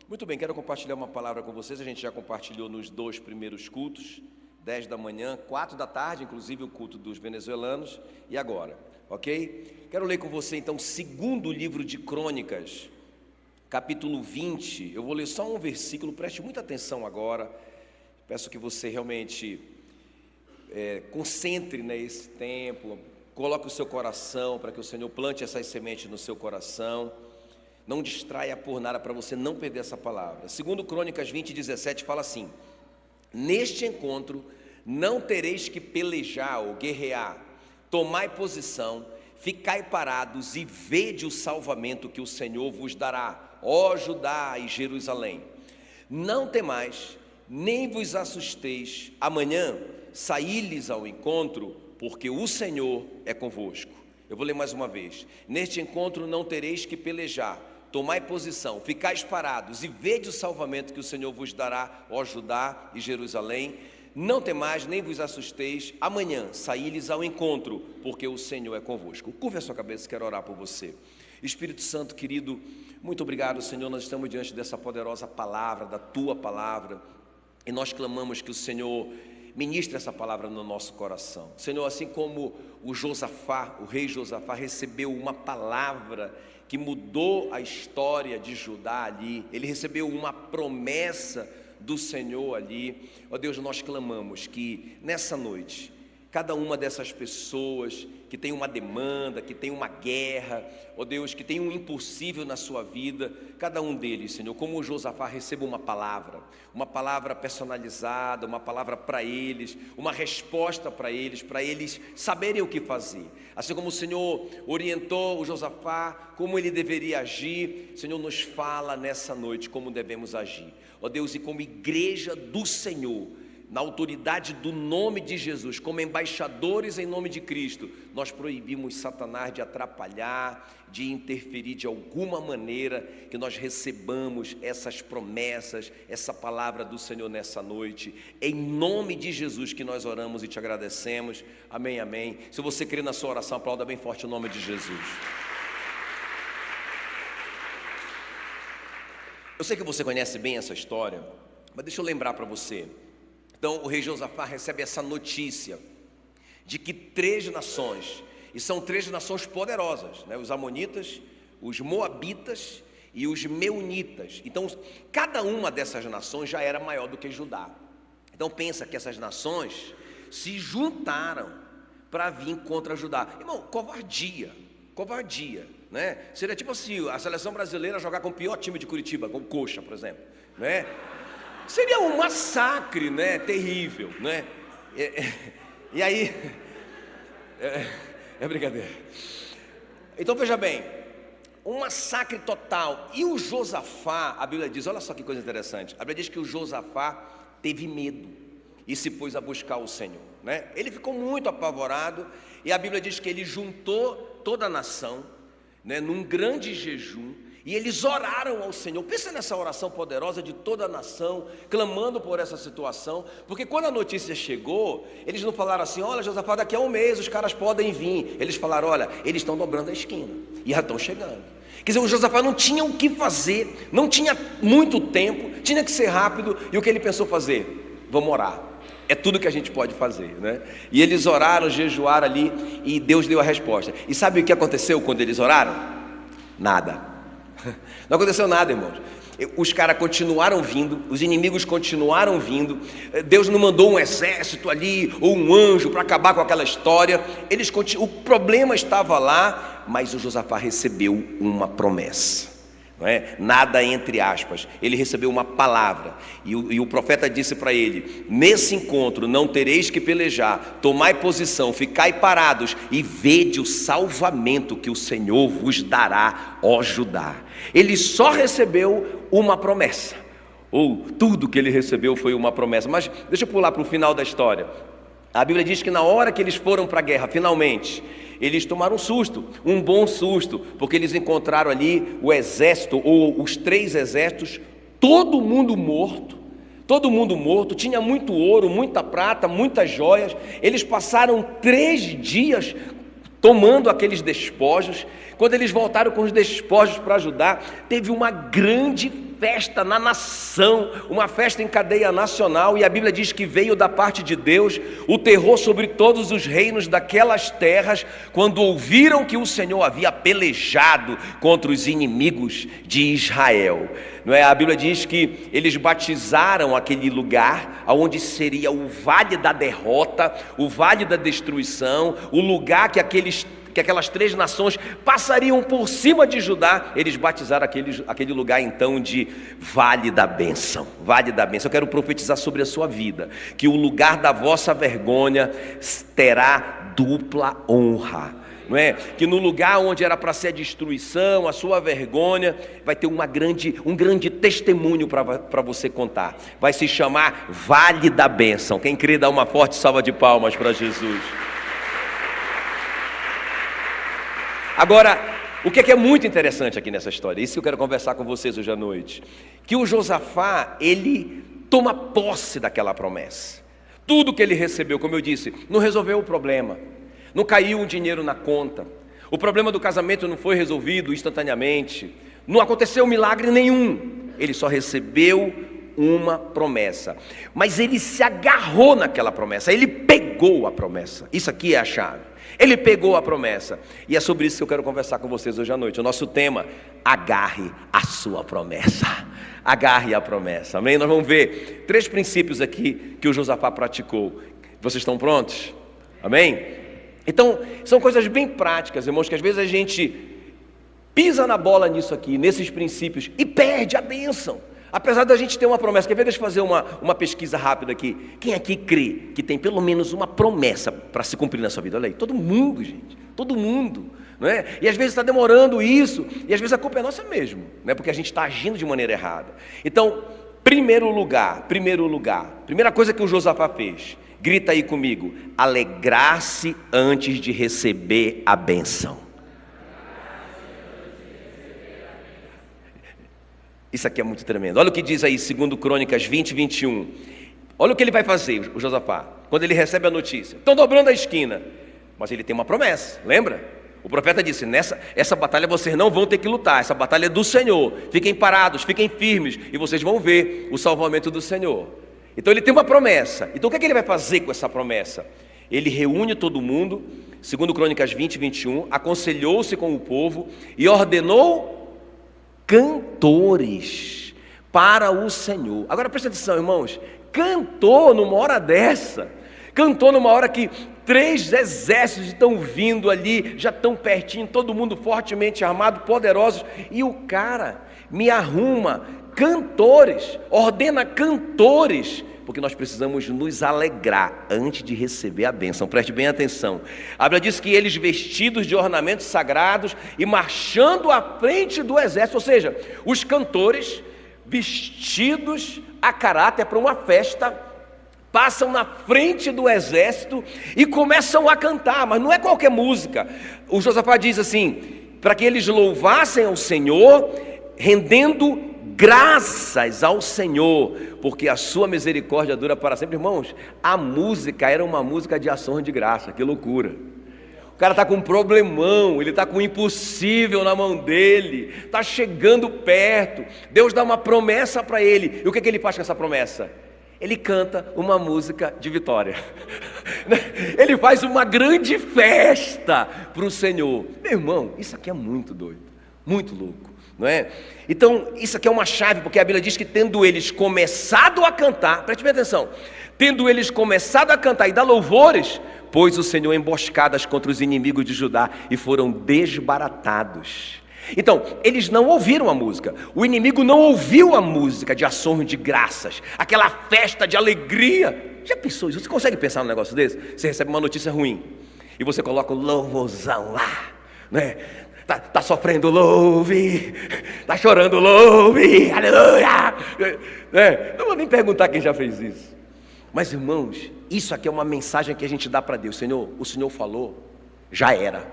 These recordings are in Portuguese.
Muito bem, quero compartilhar uma palavra com vocês. A gente já compartilhou nos 2 primeiros cultos, 10 da manhã, 4 da tarde, inclusive o culto dos venezuelanos, e agora, ok? Quero ler com você então o segundo livro de Crônicas, capítulo 20. Eu vou ler só um versículo, preste muita atenção agora. Peço que você realmente concentre nesse tempo, coloque o seu coração para que o Senhor plante essas sementes no seu coração. Não distraia por nada para você não perder essa palavra. Segundo Crônicas 20, 17 fala assim: neste encontro não tereis que pelejar ou guerrear, tomai posição, ficai parados e vede o salvamento que o Senhor vos dará, ó Judá e Jerusalém. Não temais, nem vos assusteis, amanhã saí-lhes ao encontro, porque o Senhor é convosco. Eu vou ler mais uma vez. Neste encontro não tereis que pelejar, tomai posição, ficais parados e vede o salvamento que o Senhor vos dará, ó Judá e Jerusalém. Não temais, nem vos assusteis, amanhã saí-lhes ao encontro, porque o Senhor é convosco. Curva a sua cabeça, quero orar por você. Espírito Santo querido, muito obrigado, Senhor, nós estamos diante dessa poderosa palavra, da Tua palavra, e nós clamamos que o Senhor ministre essa palavra no nosso coração. Senhor, assim como o rei Josafá recebeu uma palavra que mudou a história de Judá ali, ele recebeu uma promessa do Senhor ali. Ó Deus, nós clamamos que nessa noite, cada uma dessas pessoas que tem uma demanda, que tem uma guerra, ó Deus, que tem um impossível na sua vida, cada um deles, Senhor, como o Josafá, receba uma palavra personalizada, uma palavra para eles, uma resposta para eles saberem o que fazer. Assim como o Senhor orientou o Josafá, como ele deveria agir, Senhor, nos fala nessa noite como devemos agir. Ó Deus, e como igreja do Senhor, na autoridade do nome de Jesus, como embaixadores em nome de Cristo, nós proibimos Satanás de atrapalhar, de interferir de alguma maneira, que nós recebamos essas promessas, essa palavra do Senhor nessa noite, em nome de Jesus que nós oramos e te agradecemos, amém, amém. Se você crê na sua oração, aplauda bem forte o nome de Jesus. Eu sei que você conhece bem essa história, mas deixa eu lembrar para você. Então o rei Josafá recebe essa notícia de que 3 nações, e são 3 nações poderosas, né? Os amonitas, os moabitas e os meunitas. Então cada uma dessas nações já era maior do que Judá. Então pensa que essas nações se juntaram para vir contra Judá. Irmão, covardia, né? Seria tipo assim, a seleção brasileira jogar com o pior time de Curitiba, com o Coxa, por exemplo, né? Seria um massacre, né? Terrível, né? E aí, é brincadeira. Então veja bem, um massacre total. E o Josafá, a Bíblia diz, olha só que coisa interessante. A Bíblia diz que o Josafá teve medo e se pôs a buscar o Senhor, né? Ele ficou muito apavorado e a Bíblia diz que ele juntou toda a nação, né, num grande jejum. E eles oraram ao Senhor. Pensa nessa oração poderosa de toda a nação, clamando por essa situação. Porque quando a notícia chegou, eles não falaram assim: olha, Josafá, daqui a um mês os caras podem vir. Eles falaram: olha, eles estão dobrando a esquina e já estão chegando. Quer dizer, o Josafá não tinha o que fazer, não tinha muito tempo, tinha que ser rápido. E o que ele pensou fazer? Vamos orar. É tudo que a gente pode fazer, né? E eles oraram, jejuaram ali, e Deus deu a resposta. E sabe o que aconteceu quando eles oraram? Nada. Não aconteceu nada, irmãos. Os caras continuaram vindo, os inimigos continuaram vindo. Deus não mandou um exército ali ou um anjo para acabar com aquela história. O problema estava lá, mas o Josafá recebeu uma promessa, não é? Nada entre aspas. Ele recebeu uma palavra e o profeta disse para ele: nesse encontro não tereis que pelejar, tomai posição, ficai parados e vede o salvamento que o Senhor vos dará, ó Judá. Ele só recebeu uma promessa, ou tudo que ele recebeu foi uma promessa. Mas deixa eu pular para o final da história. A Bíblia diz que na hora que eles foram para a guerra, finalmente, eles tomaram um susto, um bom susto, porque eles encontraram ali o exército, ou os 3 exércitos, todo mundo morto, tinha muito ouro, muita prata, muitas joias. Eles passaram 3 dias tomando aqueles despojos. Quando eles voltaram com os despojos para ajudar, teve uma grande festa na nação, uma festa em cadeia nacional, e a Bíblia diz que veio da parte de Deus o terror sobre todos os reinos daquelas terras, quando ouviram que o Senhor havia pelejado contra os inimigos de Israel. Não é? A Bíblia diz que eles batizaram aquele lugar, onde seria o vale da derrota, o vale da destruição, o lugar que aquelas 3 nações passariam por cima de Judá. Eles batizaram aquele lugar então de Vale da Bênção. Vale da Bênção. Eu quero profetizar sobre a sua vida, que o lugar da vossa vergonha terá dupla honra. Não é? Que no lugar onde era para ser a destruição, a sua vergonha, vai ter um grande testemunho para você contar. Vai se chamar Vale da Bênção. Quem crê, dá uma forte salva de palmas para Jesus. Agora, o que é muito interessante aqui nessa história, isso que eu quero conversar com vocês hoje à noite, que o Josafá, ele toma posse daquela promessa. Tudo que ele recebeu, como eu disse, não resolveu o problema, não caiu um dinheiro na conta, o problema do casamento não foi resolvido instantaneamente, não aconteceu milagre nenhum, ele só recebeu uma promessa, mas ele se agarrou naquela promessa, ele pegou a promessa. Isso aqui é a chave. Ele pegou a promessa, e é sobre isso que eu quero conversar com vocês hoje à noite. O nosso tema: agarre a sua promessa. Agarre a promessa, amém? Nós vamos ver 3 princípios aqui que o Josafá praticou. Vocês estão prontos? Amém? Então, são coisas bem práticas, irmãos, que às vezes a gente pisa na bola nisso aqui, nesses princípios, e perde a bênção. Apesar da gente ter uma promessa. Quer ver? Deixa eu fazer uma pesquisa rápida aqui. Quem aqui crê que tem pelo menos uma promessa para se cumprir na sua vida? Olha aí, todo mundo, gente, todo mundo, não é? E às vezes está demorando isso, e às vezes a culpa é nossa mesmo, não é? Porque a gente está agindo de maneira errada. Então, primeira coisa que o Josafá fez, grita aí comigo: alegrar-se antes de receber a bênção. Isso aqui é muito tremendo. Olha o que diz aí, 2 Crônicas 20, 21. Olha o que ele vai fazer, o Josafá, quando ele recebe a notícia. Estão dobrando a esquina, mas ele tem uma promessa, lembra? O profeta disse: essa batalha vocês não vão ter que lutar, essa batalha é do Senhor. Fiquem parados, fiquem firmes, e vocês vão ver o salvamento do Senhor. Então ele tem uma promessa. Então o que é que ele vai fazer com essa promessa? Ele reúne todo mundo, 2 Crônicas 20, 21, aconselhou-se com o povo e ordenou cantores para o Senhor. Agora presta atenção, irmãos, cantou numa hora dessa, cantou numa hora que 3 exércitos estão vindo ali, já estão pertinho, todo mundo fortemente armado, poderosos, e o cara me arruma cantores, ordena cantores, porque nós precisamos nos alegrar antes de receber a bênção. Preste bem atenção. A Bíblia diz que eles, vestidos de ornamentos sagrados e marchando à frente do exército, ou seja, os cantores vestidos a caráter para uma festa, passam na frente do exército e começam a cantar, mas não é qualquer música. O Josafá diz assim, para que eles louvassem ao Senhor, rendendo graças ao Senhor, porque a sua misericórdia dura para sempre. Irmãos, a música era uma música de ação de graça. Que loucura! O cara está com um problemão, ele está com um impossível na mão dele, está chegando perto, Deus dá uma promessa para ele, e o que ele faz com essa promessa? Ele canta uma música de vitória. Ele faz uma grande festa para o Senhor. Meu irmão, isso aqui é muito doido, muito louco, não é? Então, isso aqui é uma chave, porque a Bíblia diz que tendo eles começado a cantar, preste bem atenção, tendo eles começado a cantar e dar louvores, pôs o Senhor emboscadas contra os inimigos de Judá e foram desbaratados. Então, eles não ouviram a música, o inimigo não ouviu a música de ações de graças, aquela festa de alegria. Já pensou isso? Você consegue pensar num negócio desse? Você recebe uma notícia ruim e você coloca o louvorzão lá, né? Tá sofrendo louve, tá chorando louve, aleluia. Não vou nem perguntar quem já fez isso. Mas irmãos, isso aqui é uma mensagem que a gente dá para Deus. Senhor, o Senhor falou, já era.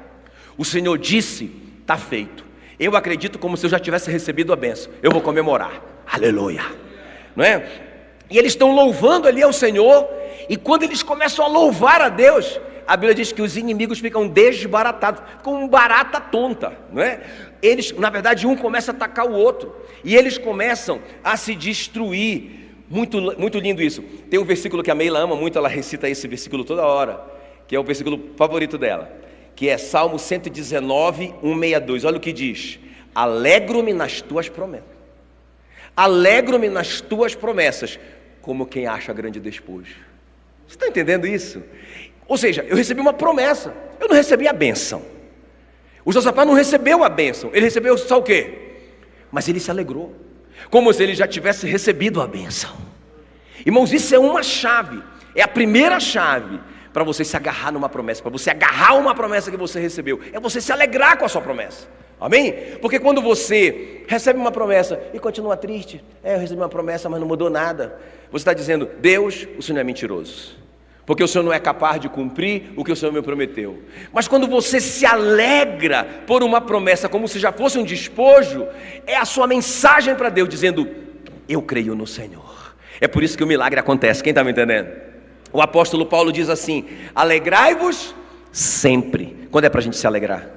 O Senhor disse, está feito. Eu acredito como se eu já tivesse recebido a bênção. Eu vou comemorar, aleluia, não é? E eles estão louvando ali ao Senhor. E quando eles começam a louvar a Deus, a Bíblia diz que os inimigos ficam desbaratados, como barata tonta, não é? Eles, na verdade, um começa a atacar o outro, e eles começam a se destruir. Muito, muito lindo isso. Tem um versículo que a Meila ama muito, ela recita esse versículo toda hora, que é o versículo favorito dela, que é Salmo 119, 162. Olha o que diz: alegro-me nas tuas promessas. Alegro-me nas tuas promessas, como quem acha grande despojo. Você está entendendo isso? Ou seja, eu recebi uma promessa, eu não recebi a bênção. O Josafá não recebeu a bênção, ele recebeu só o quê? Mas ele se alegrou, como se ele já tivesse recebido a bênção. Irmãos, isso é uma chave, é a primeira chave para você se agarrar numa promessa, para você agarrar uma promessa que você recebeu, é você se alegrar com a sua promessa. Amém? Porque quando você recebe uma promessa e continua triste, eu recebi uma promessa, mas não mudou nada, você está dizendo: Deus, o Senhor é mentiroso, porque o Senhor não é capaz de cumprir o que o Senhor me prometeu. Mas quando você se alegra por uma promessa, como se já fosse um despojo, é a sua mensagem para Deus, dizendo: eu creio no Senhor. É por isso que o milagre acontece. Quem está me entendendo? O apóstolo Paulo diz assim: alegrai-vos sempre. Quando é para a gente se alegrar?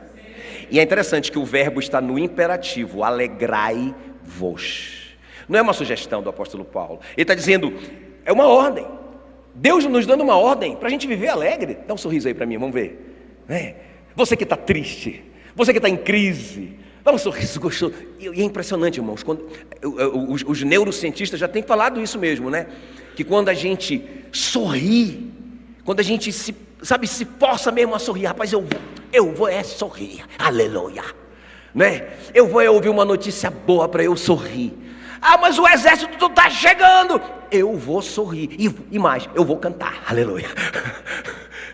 E é interessante que o verbo está no imperativo, alegrai-vos. Não é uma sugestão do apóstolo Paulo, ele está dizendo, é uma ordem. Deus nos dando uma ordem para a gente viver alegre. Dá um sorriso aí para mim, vamos ver. Você que está triste, você que está em crise, dá um sorriso gostoso. E é impressionante, irmãos, quando, os neurocientistas já têm falado isso mesmo, né? Que quando a gente sorri, quando a gente se força mesmo a sorrir, rapaz, eu vou sorrir, aleluia, né? Eu vou ouvir uma notícia boa para eu sorrir. Mas o exército está chegando, eu vou sorrir, e mais, eu vou cantar, aleluia,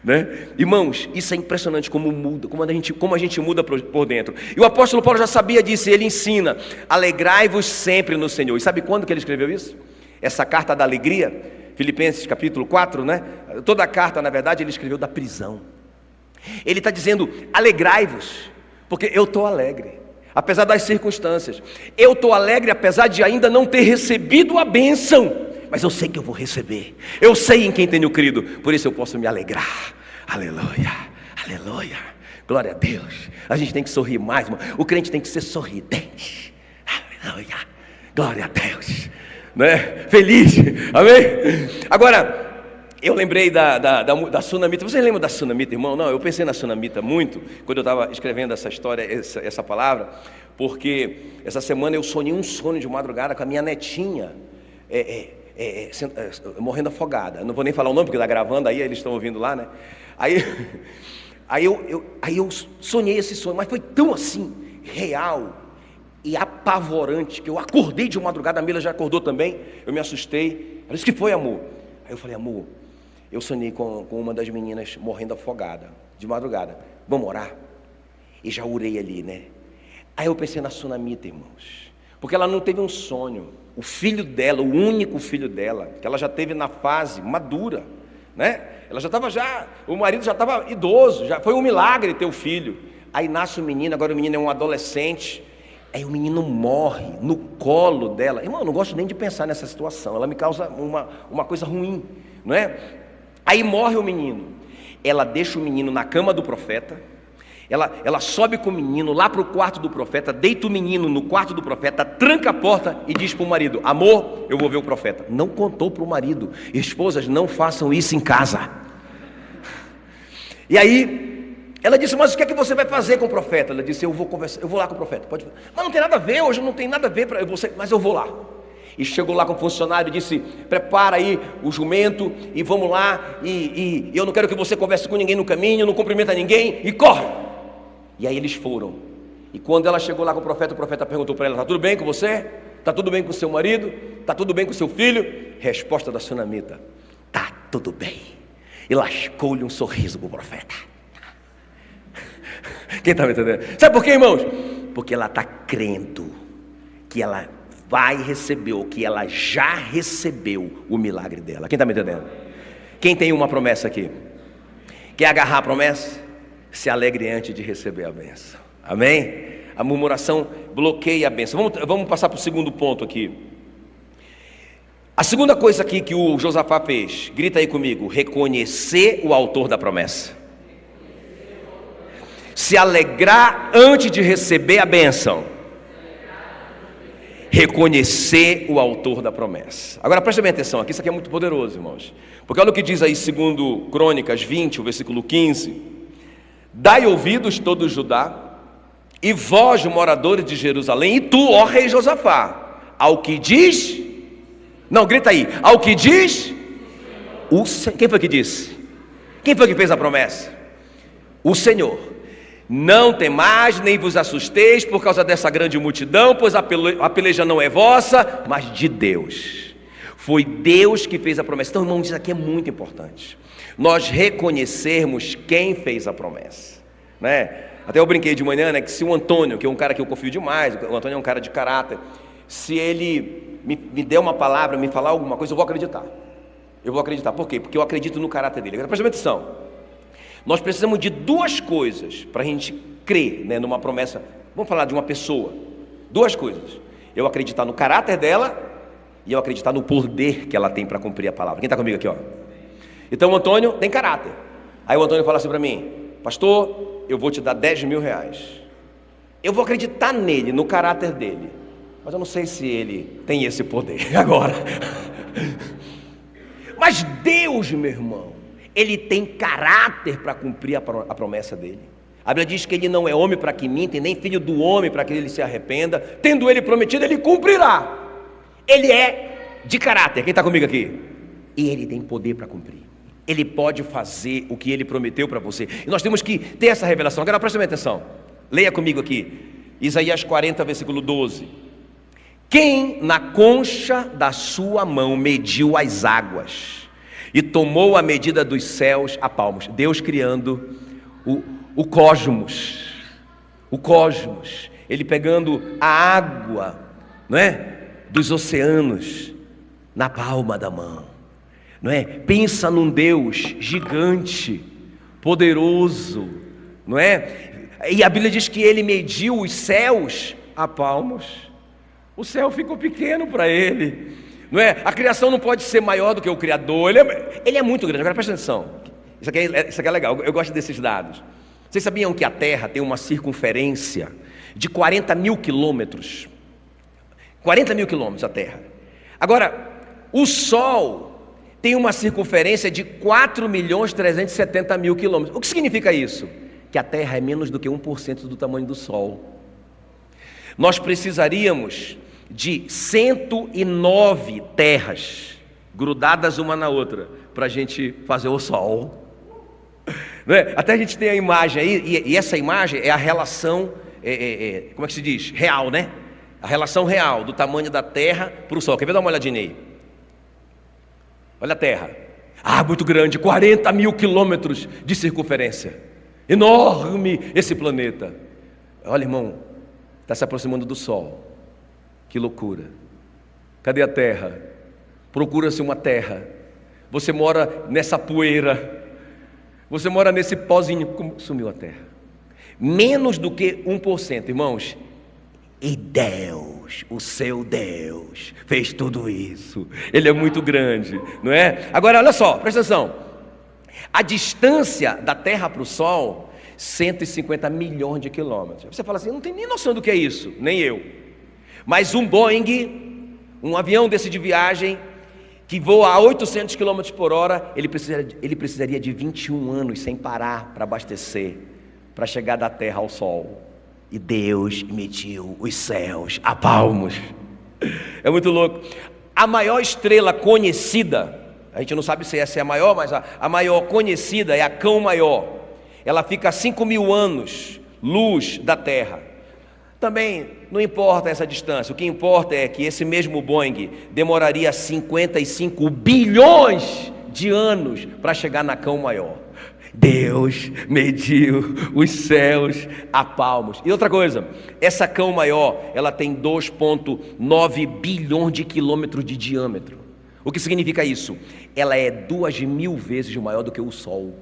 né? Irmãos, isso é impressionante como muda, como a gente muda por dentro. E o apóstolo Paulo já sabia disso, ele ensina: alegrai-vos sempre no Senhor. E sabe quando que ele escreveu isso? Essa carta da alegria, Filipenses capítulo 4, né? Toda a carta, na verdade, ele escreveu da prisão. Ele está dizendo: alegrai-vos, porque eu estou alegre, apesar das circunstâncias. Eu estou alegre apesar de ainda não ter recebido a bênção, mas eu sei que eu vou receber. Eu sei em quem tenho crido, por isso eu posso me alegrar. Aleluia, aleluia, glória a Deus. A gente tem que sorrir mais, irmão. O crente tem que ser sorridente. Aleluia, glória a Deus, né? Feliz, amém? Agora, eu lembrei da sunamita. Vocês lembram da sunamita, irmão? Não, eu pensei na sunamita muito quando eu estava escrevendo essa história, essa palavra, porque essa semana eu sonhei um sonho de madrugada com a minha netinha, morrendo afogada. Eu não vou nem falar o nome porque está gravando, aí eles estão ouvindo lá, né? Aí eu sonhei esse sonho, mas foi tão assim, real e apavorante, que eu acordei de madrugada. A Mila já acordou também, eu me assustei. Ela disse: que foi, amor? Aí eu falei: amor, eu sonhei com uma das meninas morrendo afogada, de madrugada, vamos orar? E já orei ali, né? Aí eu pensei na sunamita, irmãos, porque ela não teve um sonho. O filho dela, o único filho dela, que ela já teve na fase madura, né? Ela já estava, o marido já estava idoso, já foi um milagre ter o filho. Aí nasce o menino, agora o menino é um adolescente. Aí o menino morre no colo dela. Irmão, eu não gosto nem de pensar nessa situação, ela me causa uma coisa ruim, não é? Aí morre o menino, ela deixa o menino na cama do profeta, ela sobe com o menino lá para o quarto do profeta, deita o menino no quarto do profeta, tranca a porta e diz para o marido: amor, eu vou ver o profeta. Não contou para o marido. Esposas, não façam isso em casa. E aí ela disse: mas o que é que você vai fazer com o profeta? Ela disse: eu vou conversar, eu vou lá com o profeta. Pode. Mas não tem nada a ver, hoje não tem nada a ver para você, mas eu vou lá. E chegou lá com o funcionário e disse: prepara aí o jumento e vamos lá, e eu não quero que você converse com ninguém no caminho, não cumprimenta ninguém, e corre. E aí eles foram. E quando ela chegou lá com o profeta perguntou para ela: está tudo bem com você? Está tudo bem com o seu marido? Está tudo bem com o seu filho? Resposta da sunamita: está tudo bem. E lascou-lhe um sorriso para o profeta. Quem está me entendendo? Sabe por quê, irmãos? Porque ela está crendo que ela vai receber, ou que ela já recebeu o milagre dela. Quem está me entendendo? Quem tem uma promessa aqui? Quer agarrar a promessa? Se alegre antes de receber a bênção. Amém? A murmuração bloqueia a bênção. Vamos passar para o segundo ponto aqui. A segunda coisa aqui que o Josafá fez, grita aí comigo: reconhecer o autor da promessa. Se alegrar antes de receber a bênção. Reconhecer o autor da promessa. Agora preste bem atenção aqui, isso aqui é muito poderoso, irmãos. Porque olha o que diz aí, segundo Crônicas 20, o versículo 15. Dai ouvidos todo Judá, e vós, moradores de Jerusalém, e tu, ó rei Josafá, ao que diz... Não, grita aí. Ao que diz... Quem foi que disse? Quem foi que fez a promessa? O Senhor. Não temais, nem vos assusteis por causa dessa grande multidão, pois a peleja não é vossa, mas de Deus. Foi Deus que fez a promessa. Então, irmãos, isso aqui é muito importante. Nós reconhecermos quem fez a promessa, né? Até eu brinquei de manhã, né, que se o Antônio, que é um cara que eu confio demais, o Antônio é um cara de caráter, se ele me der uma palavra, me falar alguma coisa, eu vou acreditar. Eu vou acreditar. Por quê? Porque eu acredito no caráter dele. Agora, presta atenção. Nós precisamos de duas coisas para a gente crer, né, numa promessa. Vamos falar de uma pessoa. Duas coisas. Eu acreditar no caráter dela e eu acreditar no poder que ela tem para cumprir a palavra. Quem está comigo aqui, ó? Então o Antônio tem caráter. Aí o Antônio fala assim para mim: pastor, eu vou te dar 10 mil reais. Eu vou acreditar nele, no caráter dele, mas eu não sei se ele tem esse poder agora. Mas Deus, meu irmão, Ele tem caráter para cumprir a promessa dele. A Bíblia diz que Ele não é homem para que minta, e nem filho do homem para que ele se arrependa. Tendo Ele prometido, Ele cumprirá. Ele é de caráter. Quem está comigo aqui? E Ele tem poder para cumprir. Ele pode fazer o que Ele prometeu para você. E nós temos que ter essa revelação. Agora preste atenção. Leia comigo aqui. Isaías 40, versículo 12. Quem na concha da sua mão mediu as águas e tomou a medida dos céus a palmos? Deus criando o cosmos. O cosmos. Ele pegando a água, não é, dos oceanos na palma da mão. Não é? Pensa num Deus gigante, poderoso, não é? E a Bíblia diz que Ele mediu os céus a palmos. O céu ficou pequeno para Ele, não é? A criação não pode ser maior do que o Criador. Ele é muito grande. Agora presta atenção. Isso aqui é legal. Eu gosto desses dados. Vocês sabiam que a Terra tem uma circunferência de 40 mil quilômetros? 40 mil quilômetros a Terra. Agora, o Sol tem uma circunferência de 4.370.000 quilômetros. O que significa isso? Que a Terra é menos do que 1% do tamanho do Sol. Nós precisaríamos de 109 terras grudadas uma na outra para a gente fazer o Sol. Não é? Até a gente tem a imagem aí, e essa imagem é a relação, como é que se diz? Real, né? A relação real do tamanho da Terra para o Sol. Quer ver? Dá uma olhadinha aí. Olha a Terra. Muito grande, 40 mil quilômetros de circunferência. Enorme esse planeta. Olha, irmão, está se aproximando do Sol. Que loucura. Cadê a Terra? Procura-se uma Terra. Você mora nessa poeira. Você mora nesse pozinho. Como sumiu a Terra? Menos do que 1%, irmãos. E Deus, o seu Deus, fez tudo isso. Ele é muito grande, não é? Agora, olha só, presta atenção. A distância da Terra para o Sol, 150 milhões de quilômetros. Você fala assim, não tem nem noção do que é isso, nem eu. Mas um Boeing, um avião desse de viagem, que voa a 800 quilômetros por hora, ele precisaria de 21 anos sem parar para abastecer, para chegar da Terra ao Sol. E Deus mediu os céus a palmos. É muito louco. A maior estrela conhecida, a gente não sabe se essa é a maior, mas a maior conhecida é a Cão Maior. Ela fica a 5.000 anos luz da Terra. Também não importa essa distância. O que importa é que esse mesmo Boeing demoraria 55 bilhões de anos para chegar na Cão Maior. Deus mediu os céus a palmos. E outra coisa, essa Cão Maior, ela tem 2,9 bilhões de quilômetros de diâmetro. O que significa isso? Ela é 2.000 vezes maior do que o Sol.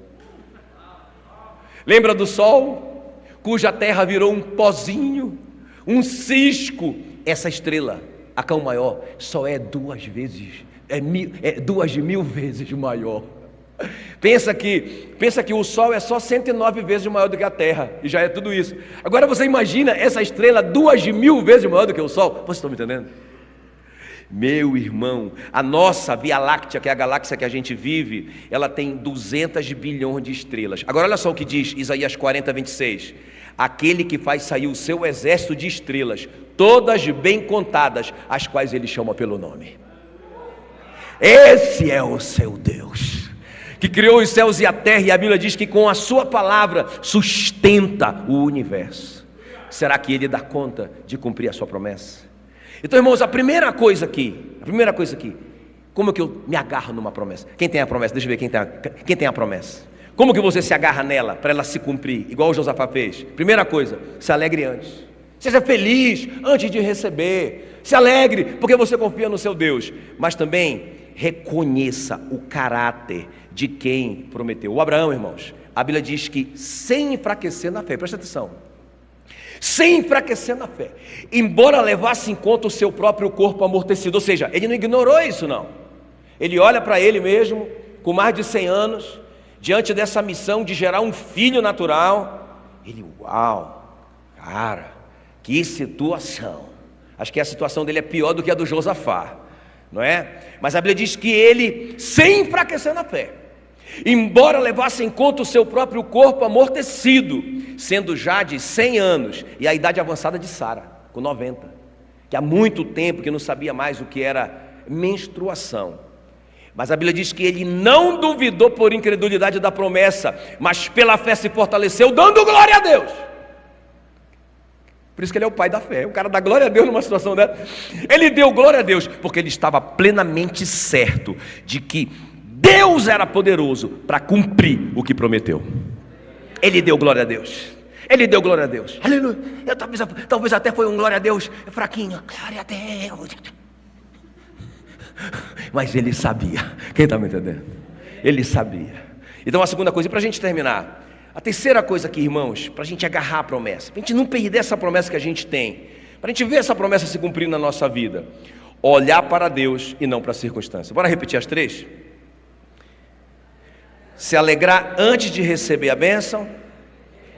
Lembra do Sol? Cuja terra virou um pozinho, um cisco. Essa estrela, a Cão Maior, só é 2.000 vezes maior. Pensa que o Sol é só 109 vezes maior do que a Terra, e já é tudo isso. Agora você imagina essa estrela 2.000 vezes maior do que o Sol. Vocês estão me entendendo? Meu irmão, a nossa Via Láctea, que é a galáxia que a gente vive, ela tem 200 bilhões de estrelas. Agora olha só o que diz Isaías 40, 26. Aquele que faz sair o seu exército de estrelas, todas bem contadas, as quais ele chama pelo nome. Esse é o seu Deus, que criou os céus e a terra, e a Bíblia diz que com a sua palavra sustenta o universo. Será que ele dá conta de cumprir a sua promessa? Então, irmãos, a primeira coisa aqui, como que eu me agarro numa promessa? Quem tem a promessa? Deixa eu ver quem tem a promessa. Como que você se agarra nela para ela se cumprir, igual o Josafá fez? Primeira coisa, se alegre antes. Seja feliz antes de receber. Se alegre porque você confia no seu Deus. Mas também reconheça o caráter de quem prometeu. O Abraão, irmãos, a Bíblia diz que sem enfraquecer na fé, presta atenção, sem enfraquecer na fé, embora levasse em conta o seu próprio corpo amortecido, ou seja, ele não ignorou isso não, ele olha para ele mesmo, com mais de 100 anos, diante dessa missão de gerar um filho natural, ele, uau, cara, que situação, acho que a situação dele é pior do que a do Josafá, não é? Mas a Bíblia diz que ele, sem enfraquecer na fé, embora levasse em conta o seu próprio corpo amortecido, sendo já de 100 anos, e a idade avançada de Sara, com 90, que há muito tempo que não sabia mais o que era menstruação, mas a Bíblia diz que ele não duvidou por incredulidade da promessa, mas pela fé se fortaleceu, dando glória a Deus. Por isso que ele é o pai da fé, o cara dá glória a Deus numa situação dessa. Ele deu glória a Deus, porque ele estava plenamente certo de que Deus era poderoso para cumprir o que prometeu. Ele deu glória a Deus. Ele deu glória a Deus. Aleluia. Talvez até foi um glória a Deus fraquinho. Glória a Deus. Mas ele sabia. Quem está me entendendo? Ele sabia. Então a segunda coisa, e para a gente terminar, a terceira coisa aqui, irmãos, para a gente agarrar a promessa, para a gente não perder essa promessa que a gente tem, para a gente ver essa promessa se cumprir na nossa vida, olhar para Deus e não para a circunstância. Bora repetir as três? Se alegrar antes de receber a bênção,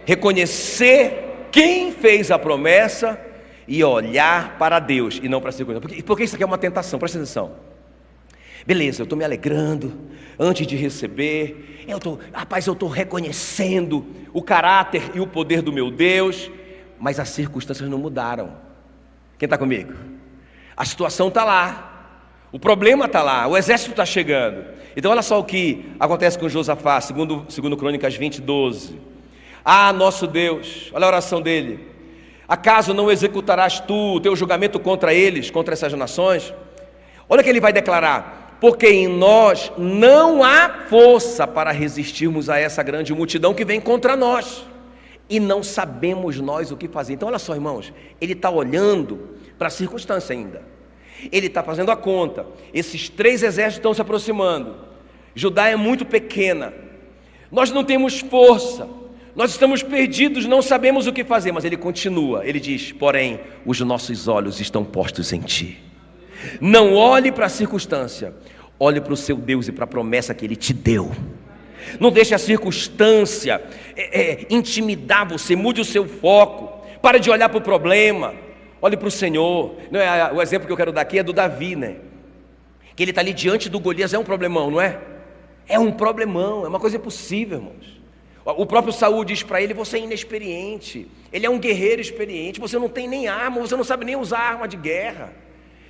reconhecer quem fez a promessa e olhar para Deus e não para a circunstância. Porque isso aqui é uma tentação, presta atenção. Beleza, eu estou me alegrando antes de receber, eu estou reconhecendo o caráter e o poder do meu Deus, mas as circunstâncias não mudaram. Quem está comigo? A situação está lá, o problema está lá, o exército está chegando. Então olha só o que acontece com Josafá, segundo Crônicas 20, 12. Ah, nosso Deus, olha a oração dele. Acaso não executarás tu o teu julgamento contra eles, contra essas nações? Olha o que ele vai declarar: porque em nós não há força para resistirmos a essa grande multidão que vem contra nós, e não sabemos nós o que fazer. Então olha só, irmãos, ele está olhando para a circunstância ainda, ele está fazendo a conta, esses 3 exércitos estão se aproximando, Judá é muito pequena, nós não temos força, nós estamos perdidos, não sabemos o que fazer, mas ele continua, ele diz: porém, os nossos olhos estão postos em ti. Não olhe para a circunstância, olhe para o seu Deus e para a promessa que ele te deu. Não deixe a circunstância intimidar você, mude o seu foco, pare de olhar para o problema, olhe para o Senhor. Não é, o exemplo que eu quero dar aqui é do Davi, né? Que ele está ali diante do Golias, é um problemão, não é? É um problemão, é uma coisa impossível, irmãos. O próprio Saul diz para ele: você é inexperiente, ele é um guerreiro experiente, você não tem nem arma, você não sabe nem usar arma de guerra,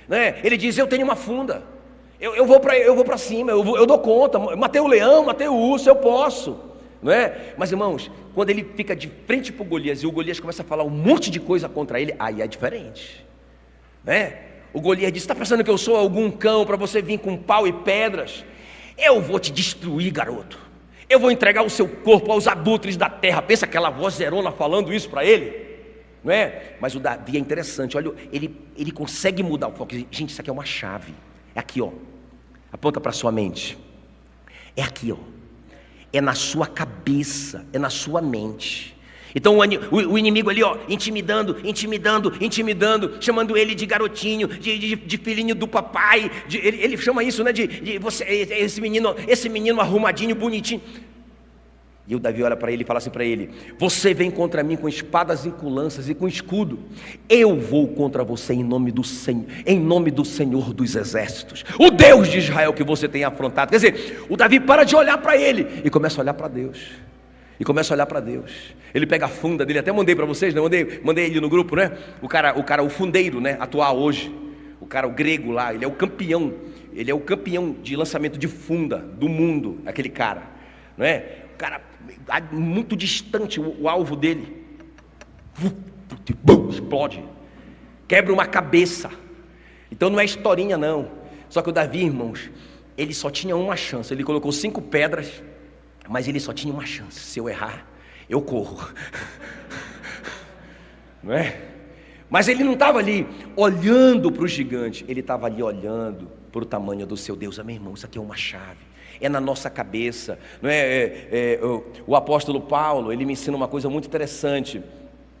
né? Ele diz: eu tenho uma funda, eu vou para cima, eu dou conta, matei o leão, matei o urso, eu posso, não é? Mas irmãos, quando ele fica de frente para o Golias e o Golias começa a falar um monte de coisa contra ele, aí é diferente, né? O Golias diz: está pensando que eu sou algum cão para você vir com pau e pedras? Eu vou te destruir, garoto, eu vou entregar o seu corpo aos abutres da terra. Pensa aquela vozerona falando isso para ele, não é? Mas o Davi é interessante, olha, ele consegue mudar o foco. Gente, isso aqui é uma chave, é aqui, ó, aponta para a sua mente, é aqui, ó, é na sua cabeça, é na sua mente. Então o inimigo ali, ó, intimidando, chamando ele de garotinho, de filhinho do papai, ele chama isso, né, de você, esse menino arrumadinho, bonitinho. E o Davi olha para ele e fala assim para ele: você vem contra mim com espadas e com lanças e com escudo, eu vou contra você em nome do Senhor dos exércitos, o Deus de Israel que você tem afrontado. Quer dizer, o Davi para de olhar para ele e começa a olhar para Deus. Ele pega a funda dele, até mandei para vocês, né? Mandei ele no grupo, né? O fundeiro, né? Atual hoje, o grego lá, ele é o campeão de lançamento de funda do mundo, aquele cara, não é? O cara muito distante, o alvo dele, explode, quebra uma cabeça. Então não é historinha não. Só que o Davi, irmãos, ele só tinha uma chance. Ele colocou 5 pedras, mas ele só tinha uma chance. Se eu errar, eu corro. Não é? Mas ele não estava ali olhando para o gigante, ele estava ali olhando para o tamanho do seu Deus. Meu irmão, isso aqui é uma chave, é na nossa cabeça, não é? O apóstolo Paulo, ele me ensina uma coisa muito interessante.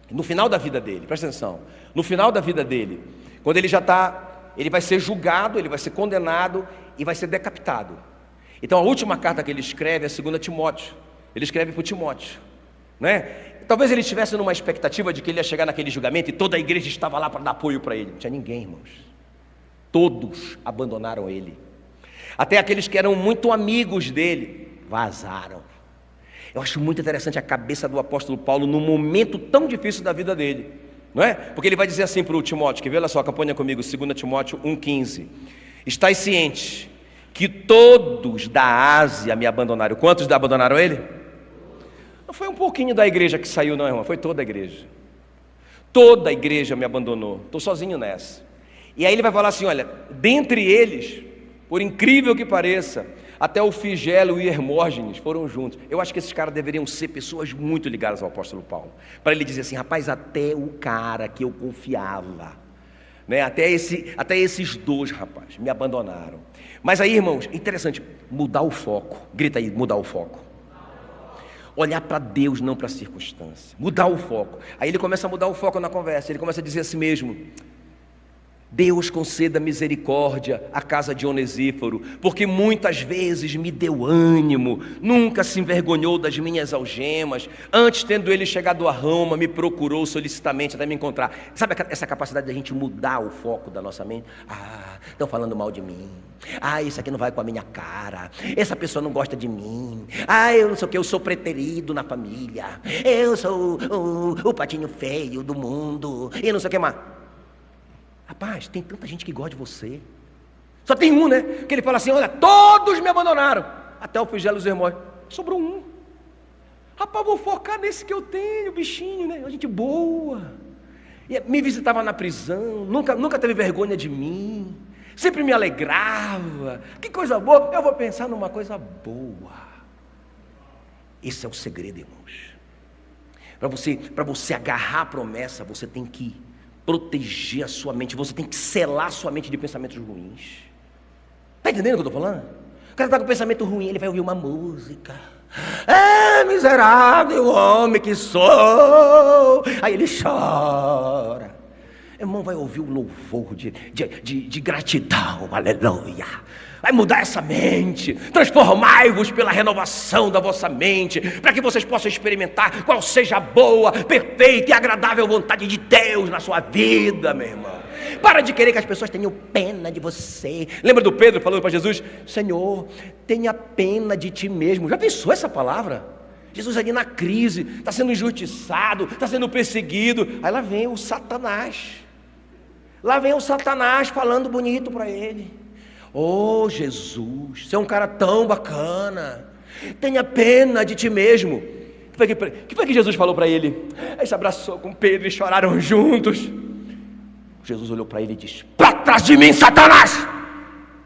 No final da vida dele, presta atenção, no final da vida dele, quando ele vai ser julgado, ele vai ser condenado e vai ser decapitado. Então a última carta que ele escreve é 2 Timóteo. Ele escreve para o Timóteo, né? Talvez ele estivesse numa expectativa de que ele ia chegar naquele julgamento e toda a igreja estava lá para dar apoio para ele. Não tinha ninguém, irmãos. Todos abandonaram ele. Até aqueles que eram muito amigos dele vazaram. Eu acho muito interessante a cabeça do apóstolo Paulo num momento tão difícil da vida dele, não é? Porque ele vai dizer assim para o Timóteo, que vê, olha só, acompanha comigo, 2 Timóteo 1,15. Estais cientes que todos da Ásia me abandonaram. Quantos abandonaram ele? Não foi um pouquinho da igreja que saiu, não, irmão, foi toda a igreja. Toda a igreja me abandonou, estou sozinho nessa. E aí ele vai falar assim, olha, dentre eles, por incrível que pareça, até o Figelo e Hermógenes foram juntos. Eu acho que esses caras deveriam ser pessoas muito ligadas ao apóstolo Paulo, para ele dizer assim, rapaz, até o cara que eu confiava, né? Até esses 2, rapaz, me abandonaram. Mas aí, irmãos, interessante, mudar o foco. Grita aí, mudar o foco. Olhar para Deus, não para a circunstância. Mudar o foco. Aí ele começa a mudar o foco na conversa. Ele começa a dizer a si mesmo: Deus conceda misericórdia à casa de Onesíforo, porque muitas vezes me deu ânimo, nunca se envergonhou das minhas algemas, antes tendo ele chegado a Roma, me procurou solicitamente até me encontrar. Sabe essa capacidade de a gente mudar o foco da nossa mente? Estão falando mal de mim, isso aqui não vai com a minha cara, essa pessoa não gosta de mim, eu não sei o que, eu sou preterido na família, eu sou o patinho feio do mundo, e não sei o que mais. Rapaz, tem tanta gente que gosta de você. Só tem um, né? Que ele fala assim, olha, todos me abandonaram. Até o Figelo e os Hermógenes. Sobrou um. Rapaz, vou focar nesse que eu tenho, bichinho, né? Gente boa. E me visitava na prisão, nunca teve vergonha de mim. Sempre me alegrava. Que coisa boa. Eu vou pensar numa coisa boa. Esse é o segredo, irmãos. Para você agarrar a promessa, você tem que proteger a sua mente, você tem que selar a sua mente de pensamentos ruins. Está entendendo o que eu estou falando? O cara está com pensamento ruim, ele vai ouvir uma música. Miserável homem que sou. Aí ele chora. Irmão, vai ouvir o louvor de gratidão, aleluia. Vai mudar essa mente, transformai-vos pela renovação da vossa mente, para que vocês possam experimentar qual seja a boa, perfeita e agradável vontade de Deus na sua vida, meu irmão. Para de querer que as pessoas tenham pena de você. Lembra do Pedro falando para Jesus, Senhor, tenha pena de ti mesmo. Já pensou essa palavra? Jesus ali na crise, está sendo injustiçado, está sendo perseguido. Aí lá vem o Satanás. Lá vem o Satanás falando bonito para ele. Oh Jesus, você é um cara tão bacana, tenha pena de ti mesmo. O que foi que Jesus falou para ele? Aí se abraçou com Pedro e choraram juntos. Jesus olhou para ele e disse, para trás de mim, Satanás.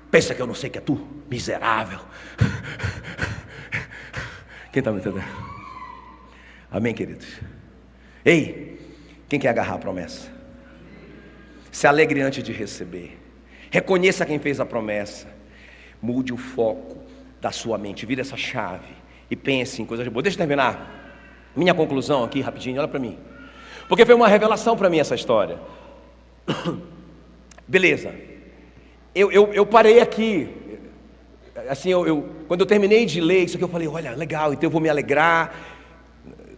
Pensa que eu não sei que é tu, miserável. Quem está me entendendo? Amém, queridos? Ei, quem quer agarrar a promessa? Se alegre antes de receber. Reconheça quem fez a promessa. Mude o foco da sua mente. Vira essa chave e pense em coisas boas. Deixa eu terminar. Minha conclusão aqui, rapidinho, olha para mim. Porque foi uma revelação para mim essa história. Beleza. Eu parei aqui. Assim, quando eu terminei de ler isso aqui, eu falei, olha, legal, então eu vou me alegrar.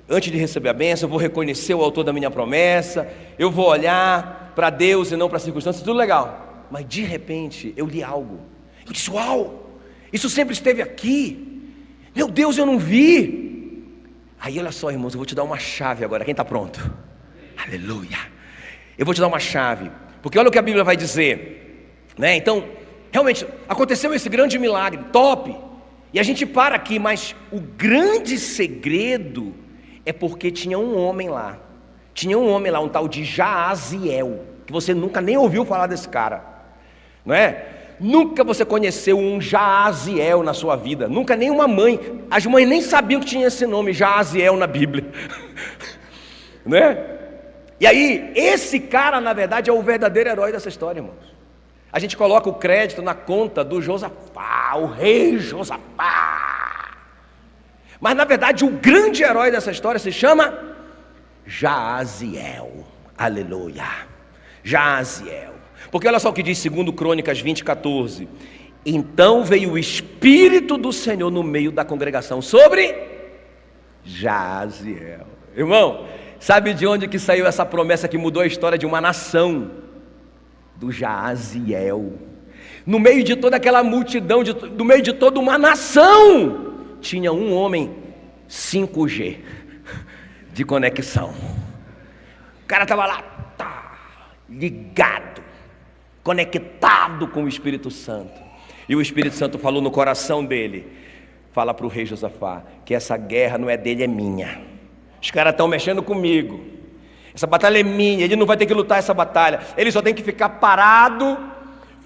Antes de receber a bênção, eu vou reconhecer o autor da minha promessa. Eu vou olhar para Deus e não para as circunstâncias, tudo legal. Mas de repente, eu li algo. Eu disse, uau, isso sempre esteve aqui. Meu Deus, eu não vi. Aí olha só, irmãos, eu vou te dar uma chave agora. Quem está pronto? Aleluia. Eu vou te dar uma chave. Porque olha o que a Bíblia vai dizer, né? Então, realmente, aconteceu esse grande milagre, top. E a gente para aqui, mas o grande segredo é porque tinha um homem lá. Tinha um homem lá, um tal de Jaaziel, que você nunca nem ouviu falar desse cara, não é? Nunca você conheceu um Jaaziel na sua vida. Nunca nenhuma mãe. As mães nem sabiam que tinha esse nome, Jaaziel, na Bíblia. Né? E aí, esse cara, na verdade, é o verdadeiro herói dessa história, irmãos. A gente coloca o crédito na conta do Josafá, o rei Josafá. Mas, na verdade, o grande herói dessa história se chama Jaaziel. Aleluia. Jaaziel. Porque olha só o que diz 2 Crônicas 20:14. Então veio o Espírito do Senhor no meio da congregação sobre Jaaziel. Irmão, sabe de onde que saiu essa promessa que mudou a história de uma nação? Do Jaaziel. No meio de toda aquela multidão, no meio de toda uma nação, tinha um homem 5G de conexão. O cara estava lá, ligado, conectado com o Espírito Santo. E o Espírito Santo falou no coração dele: fala para o rei Josafá que essa guerra não é dele, é minha. Os caras estão mexendo comigo. Essa batalha é minha, ele não vai ter que lutar essa batalha. Ele só tem que ficar parado,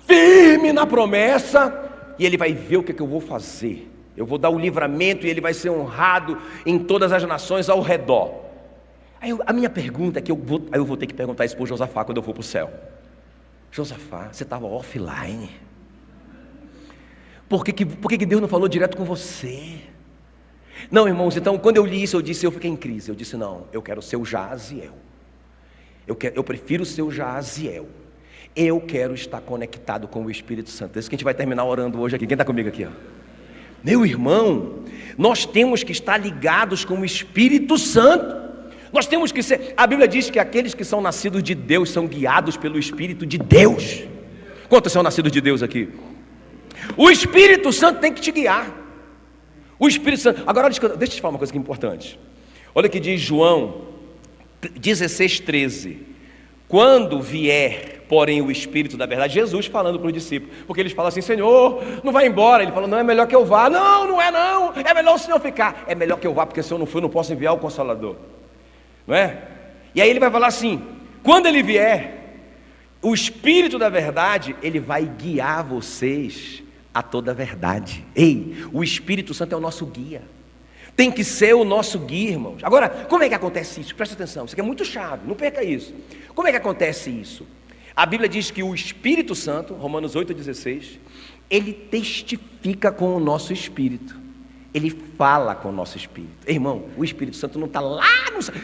firme na promessa, e ele vai ver o que eu vou fazer. Eu vou dar o livramento e ele vai ser honrado em todas as nações ao redor. Aí a minha pergunta é que eu vou ter que perguntar isso para o Josafá quando eu for para o céu. Josafá, você estava offline? Por que Deus não falou direto com você? Não, irmãos, então quando eu li isso, eu fiquei em crise. Eu disse, não, eu quero ser o Jaaziel. Eu prefiro ser o Jaaziel. Eu quero estar conectado com o Espírito Santo. É isso que a gente vai terminar orando hoje aqui. Quem está comigo aqui? Ó? Meu irmão, nós temos que estar ligados com o Espírito Santo. Nós temos que ser, a Bíblia diz que aqueles que são nascidos de Deus são guiados pelo Espírito de Deus. Quantos são nascidos de Deus aqui? O Espírito Santo tem que te guiar. O Espírito Santo. Agora deixa eu te falar uma coisa que é importante. Olha o que diz João 16:13. Quando vier, porém, o Espírito da verdade, Jesus falando para os discípulos, porque eles falam assim: Senhor, não vai embora. Ele fala: não, é melhor que eu vá. Não, não é não, é melhor o Senhor ficar. É melhor que eu vá, porque se eu não for, eu não posso enviar o Consolador, não é? E aí ele vai falar assim: quando ele vier, o Espírito da verdade, ele vai guiar vocês a toda a verdade. Ei, o Espírito Santo é o nosso guia. Tem que ser o nosso guia, irmãos. Agora, como é que acontece isso? Presta atenção, isso aqui é muito chave, não perca isso. Como é que acontece isso? A Bíblia diz que o Espírito Santo, Romanos 8,16, ele testifica com o nosso espírito. Ele fala com o nosso espírito. Irmão, o Espírito Santo não está lá no céu.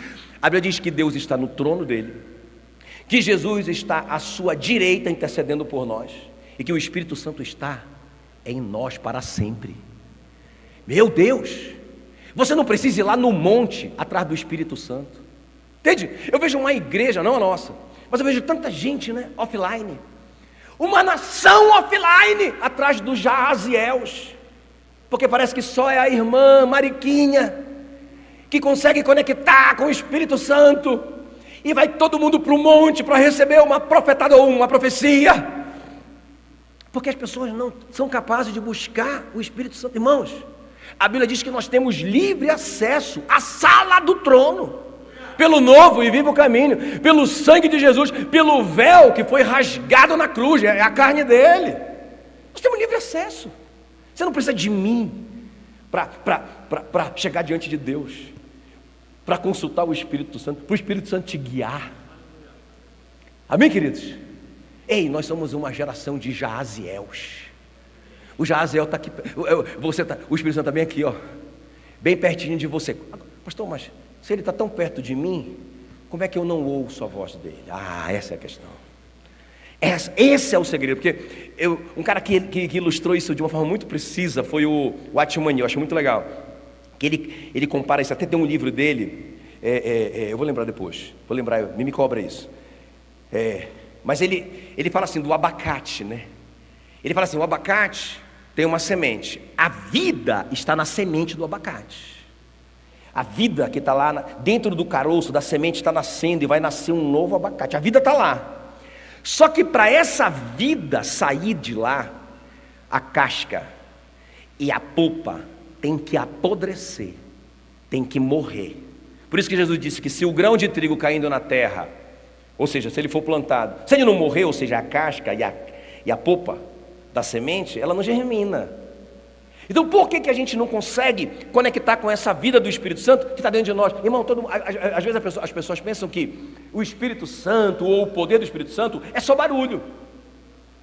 A Bíblia diz que Deus está no trono dele, que Jesus está à sua direita intercedendo por nós, e que o Espírito Santo está em nós para sempre. Meu Deus, você não precisa ir lá no monte atrás do Espírito Santo. Entende? Eu vejo uma igreja, não a nossa, mas eu vejo tanta gente, né, offline. Uma nação offline atrás dos Jaaziels. Porque parece que só é a irmã Mariquinha que consegue conectar com o Espírito Santo. E vai todo mundo para o monte para receber uma profetada ou uma profecia. Porque as pessoas não são capazes de buscar o Espírito Santo. Irmãos, a Bíblia diz que nós temos livre acesso à sala do trono, pelo novo e vivo caminho, pelo sangue de Jesus, pelo véu que foi rasgado na cruz, é a carne dele. Nós temos livre acesso. Você não precisa de mim para chegar diante de Deus, para consultar o Espírito Santo, para o Espírito Santo te guiar. Amém, queridos? Ei, nós somos uma geração de Jaaziels. O Jaaziel está aqui, o Espírito Santo está bem aqui, ó, bem pertinho de você. Pastor, mas Se ele está tão perto de mim, como é que eu não ouço a voz dele? Essa é a questão. Esse é o segredo, porque um cara que ilustrou isso de uma forma muito precisa foi o Watchman, eu acho muito legal, que ele compara isso, até tem um livro dele, eu vou lembrar depois, me cobra isso, mas ele fala assim, do abacate, né? Ele fala assim, o abacate tem uma semente, a vida está na semente do abacate. A vida que está lá dentro do caroço da semente está nascendo e vai nascer um novo abacate. A vida está lá. Só que para essa vida sair de lá, a casca e a polpa tem que apodrecer, tem que morrer. Por isso que Jesus disse que se o grão de trigo caindo na terra, ou seja, se ele for plantado, se ele não morrer, ou seja, a casca e a polpa da semente, ela não germina. Então por que a gente não consegue conectar com essa vida do Espírito Santo que está dentro de nós? Irmão, às vezes as pessoas pensam que o Espírito Santo ou o poder do Espírito Santo é só barulho,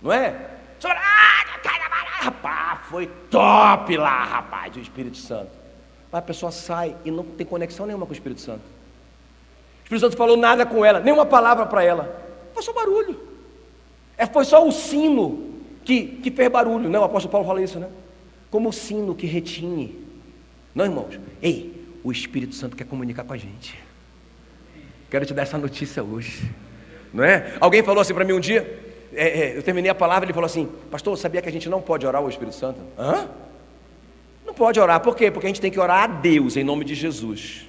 não é? Só rapaz, foi top lá, rapaz, o Espírito Santo. Mas a pessoa sai e não tem conexão nenhuma com o Espírito Santo. O Espírito Santo falou nada com ela, nenhuma palavra para ela. Foi só barulho. Foi só o sino que fez barulho, né? O apóstolo Paulo fala isso, né? Como o sino que retine. Não, irmãos, o Espírito Santo quer comunicar com a gente. Quero te dar essa notícia hoje, não é? Alguém falou assim para mim um dia, eu terminei a palavra, ele falou assim, pastor, sabia que a gente não pode orar ao Espírito Santo? Não pode orar, por quê? Porque a gente tem que orar a Deus em nome de Jesus.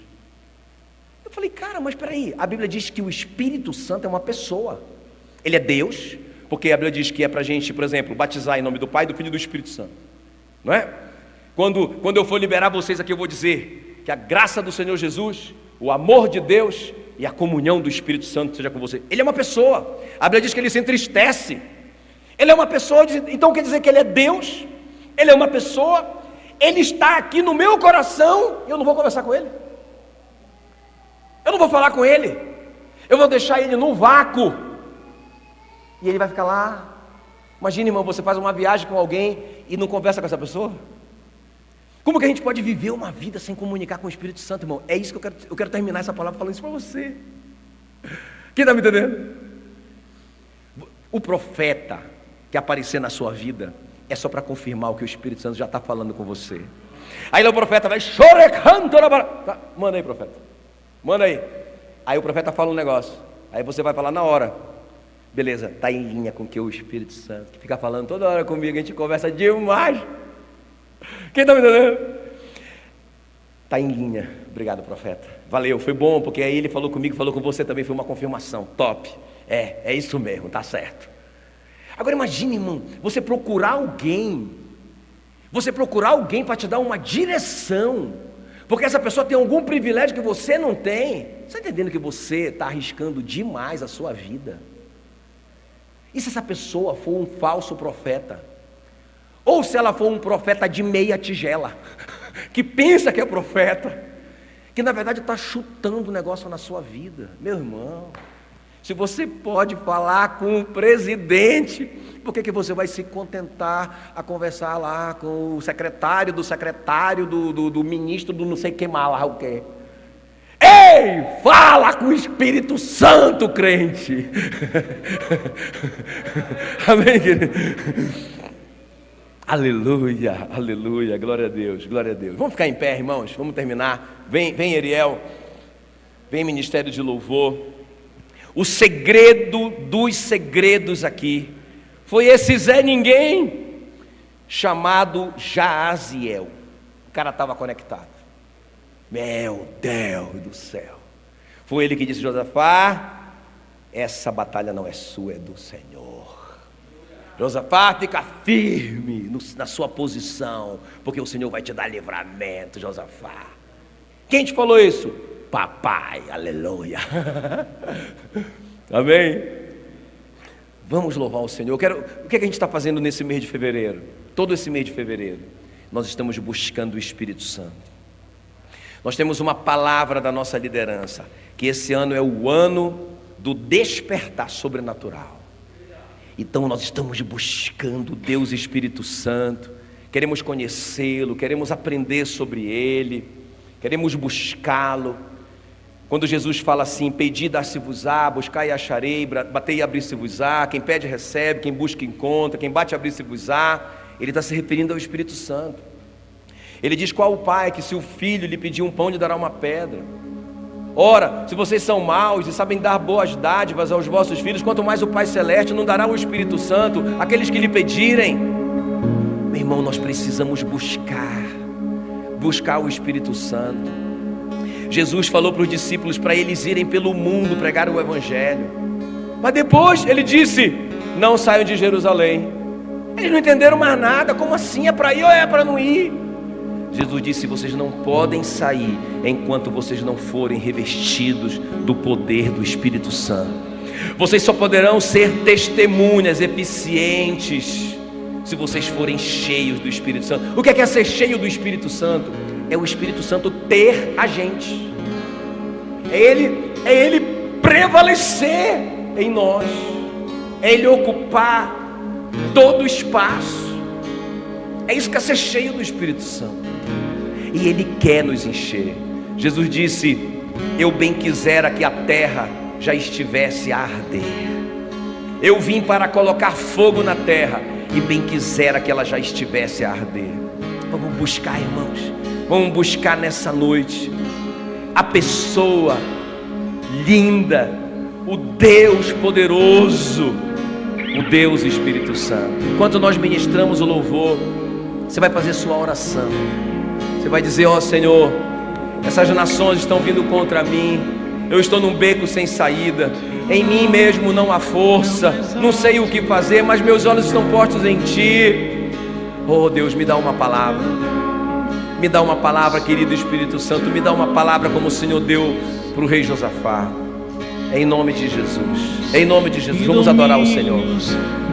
Eu falei, cara, mas peraí, a Bíblia diz que o Espírito Santo é uma pessoa. Ele é Deus, porque a Bíblia diz que é para a gente, por exemplo, batizar em nome do Pai, do Filho e do Espírito Santo. Não é? Quando eu for liberar vocês aqui, eu vou dizer que a graça do Senhor Jesus, o amor de Deus e a comunhão do Espírito Santo seja com você. Ele é uma pessoa. A Bíblia diz que ele se entristece. Ele é uma pessoa, então quer dizer que ele é Deus. Ele é uma pessoa. Ele está aqui no meu coração. Eu não vou conversar com ele. Eu não vou falar com ele. Eu vou deixar ele no vácuo. E ele vai ficar lá. Imagina, irmão, você faz uma viagem com alguém e não conversa com essa pessoa? Como que a gente pode viver uma vida sem comunicar com o Espírito Santo, irmão? É isso que eu quero terminar essa palavra falando isso para você. Quem está me entendendo? O profeta que aparecer na sua vida é só para confirmar o que o Espírito Santo já está falando com você. Aí o profeta vai chorecando, manda aí, profeta, manda aí. Aí o profeta fala um negócio, aí você vai falar na hora. Beleza, está em linha com o que o Espírito Santo, que fica falando toda hora comigo, a gente conversa demais. Quem está me entendendo? Está em linha, obrigado, profeta. Valeu, foi bom, porque aí ele falou comigo, falou com você também, foi uma confirmação, top. É isso mesmo, tá certo. Agora imagine, irmão, você procurar alguém para te dar uma direção, porque essa pessoa tem algum privilégio que você não tem. Você está entendendo que você está arriscando demais a sua vida? E se essa pessoa for um falso profeta? Ou se ela for um profeta de meia tigela, que pensa que é profeta, que na verdade está chutando o negócio na sua vida? Meu irmão, se você pode falar com o presidente, por que você vai se contentar a conversar lá com o secretário do ministro do não sei que lá o quê? Ei, fala com o Espírito Santo, crente. Amém, querido? Aleluia, aleluia, glória a Deus, glória a Deus. Vamos ficar em pé, irmãos, vamos terminar. Vem Ariel, vem Ministério de Louvor. O segredo dos segredos aqui foi esse Zé Ninguém, chamado Jaaziel. O cara estava conectado. Meu Deus do céu. Foi ele que disse: Josafá, essa batalha não é sua, é do Senhor. Josafá, fica firme na sua posição, porque o Senhor vai te dar livramento, Josafá. Quem te falou isso? Papai, aleluia. Amém? Vamos louvar o Senhor. O que a gente está fazendo nesse mês de fevereiro? Todo esse mês de fevereiro nós estamos buscando o Espírito Santo. Nós temos uma palavra da nossa liderança, que esse ano é o ano do despertar sobrenatural. Então nós estamos buscando Deus Espírito Santo, queremos conhecê-lo, queremos aprender sobre Ele, queremos buscá-lo. Quando Jesus fala assim: pedi, dar-se-vos-á, buscai e acharei, batei e abrir-se-vos-á, quem pede recebe, quem busca encontra, quem bate abrir-se-vos-á, ele está se referindo ao Espírito Santo. Ele diz: qual o pai que, se o filho lhe pedir um pão, lhe dará uma pedra? Ora, se vocês são maus e sabem dar boas dádivas aos vossos filhos, quanto mais o Pai Celeste não dará o Espírito Santo àqueles que lhe pedirem. Meu irmão, nós precisamos buscar o Espírito Santo. Jesus falou para os discípulos para eles irem pelo mundo pregar o Evangelho, mas depois ele disse: não saiam de Jerusalém. Eles não entenderam mais nada. Como assim? É para ir ou é para não ir? Jesus disse: vocês não podem sair enquanto vocês não forem revestidos do poder do Espírito Santo. Vocês só poderão ser testemunhas eficientes se vocês forem cheios do Espírito Santo. O que é ser cheio do Espírito Santo? É o Espírito Santo ter a gente, é Ele prevalecer em nós, é Ele ocupar todo o espaço. É isso que é ser cheio do Espírito Santo. E Ele quer nos encher. Jesus disse: eu bem quisera que a terra já estivesse a arder. Eu vim para colocar fogo na terra, e bem quisera que ela já estivesse a arder. Vamos buscar, irmãos, vamos buscar nessa noite a pessoa linda, o Deus poderoso, o Deus Espírito Santo. Enquanto nós ministramos o louvor, você vai fazer sua oração. Você vai dizer: ó Senhor, essas nações estão vindo contra mim, eu estou num beco sem saída, em mim mesmo não há força, não sei o que fazer, mas meus olhos estão postos em Ti. Oh Deus, me dá uma palavra, me dá uma palavra, querido Espírito Santo, me dá uma palavra como o Senhor deu para o rei Josafá. Em nome de Jesus, em nome de Jesus, vamos adorar o Senhor.